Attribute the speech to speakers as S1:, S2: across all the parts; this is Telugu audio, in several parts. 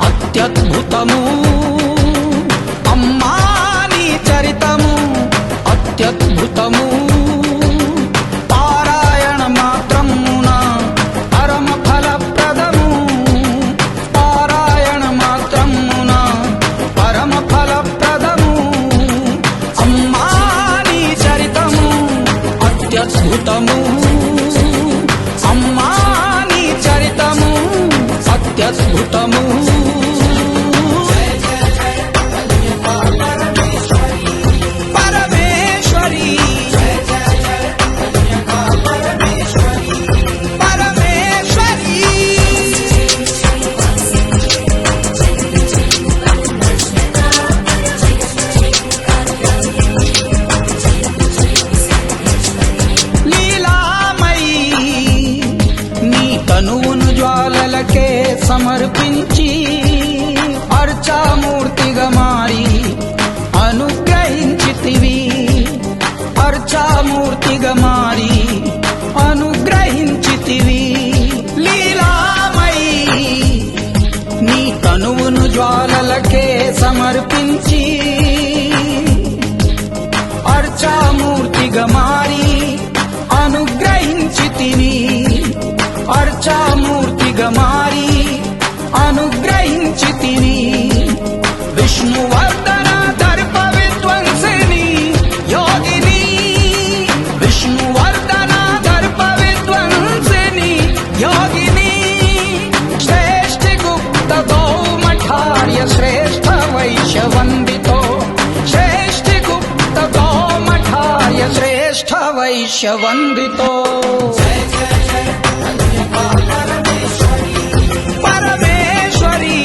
S1: అత్యద్భుతము అమ్మా నీ చరితము అత్యద్భుతము పారాయణ మాత్రమున పరమ ఫలప్రదము పారాయణ మాత్రమున పరమ ఫలప్రదము అమ్మా నీ చరితము అత్యద్భుతము అమ్మా నీ చరితము అత్యద్భుతము జ్వాలలకే సమర్పించి అర్చామూర్తిగా మారి అనుగ్రహించితివి అర్చామూర్తిగా మారి అనుగ్రహించితివి లీలామయి నీ తనువును జ్వాలలకే సమర్పించి అర్చామూర్తిగా మారి అనుగ్రహించితివి అర్చామూర్తిగా మారి అనుగ్రహించితివి విష్ణువర్ధన దర్ప విధ్వంసిని యోగిని విష్ణువర్ధన దర్ప విధ్వంసిని యోగిని శ్రేష్ఠ గుప్త గౌమఠార్య శ్రేష్ఠ వైశ్యవందితో శ్రేష్ఠ గుప్త గౌమఠార్య శ్రేష్ఠ వైశ్యవందితో పరమేశ్వరి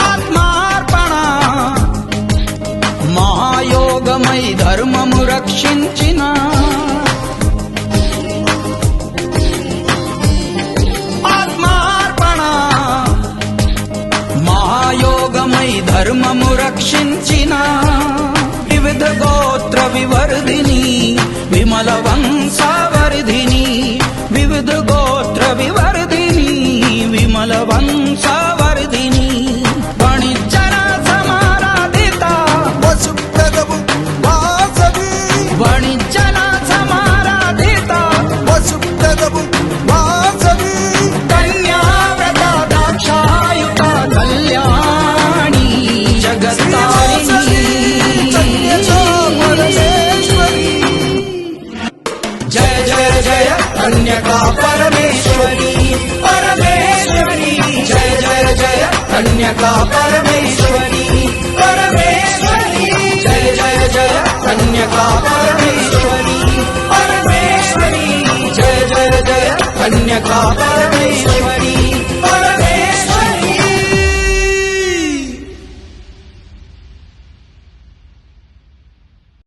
S1: ఆత్మార్పణ మహాయోగమై ధర్మము రక్షించిన ఆత్మార్పణ మహాయోగమై ధర్మము రక్షించిన వివిధ గోత్ర వివర్ధిని విమల వంశావర్ధిని వివిధ గోత్ర వివర్ధిని విమల వంశావర్ధిని వణిజ్జన సమారాధిత
S2: వసుప్రదము వాసవి
S1: వణిజ్జన సమారాధిత
S2: వసుప్రదము వాసవి
S1: కన్యావ్రత దాక్షాయుత కళ్యాణి జగత్తారిణి జయ జయ జయ కన్యకా పరమేశ్వరి పరమేశ్వరి జయ జయ జయ కన్యకా పరమేశ్వరి పరమేశ్వరి జయ జయ జయ కన్యకా పరమేశ్వరి పరమేశ్వరి జయ జయ జయ కన్యకా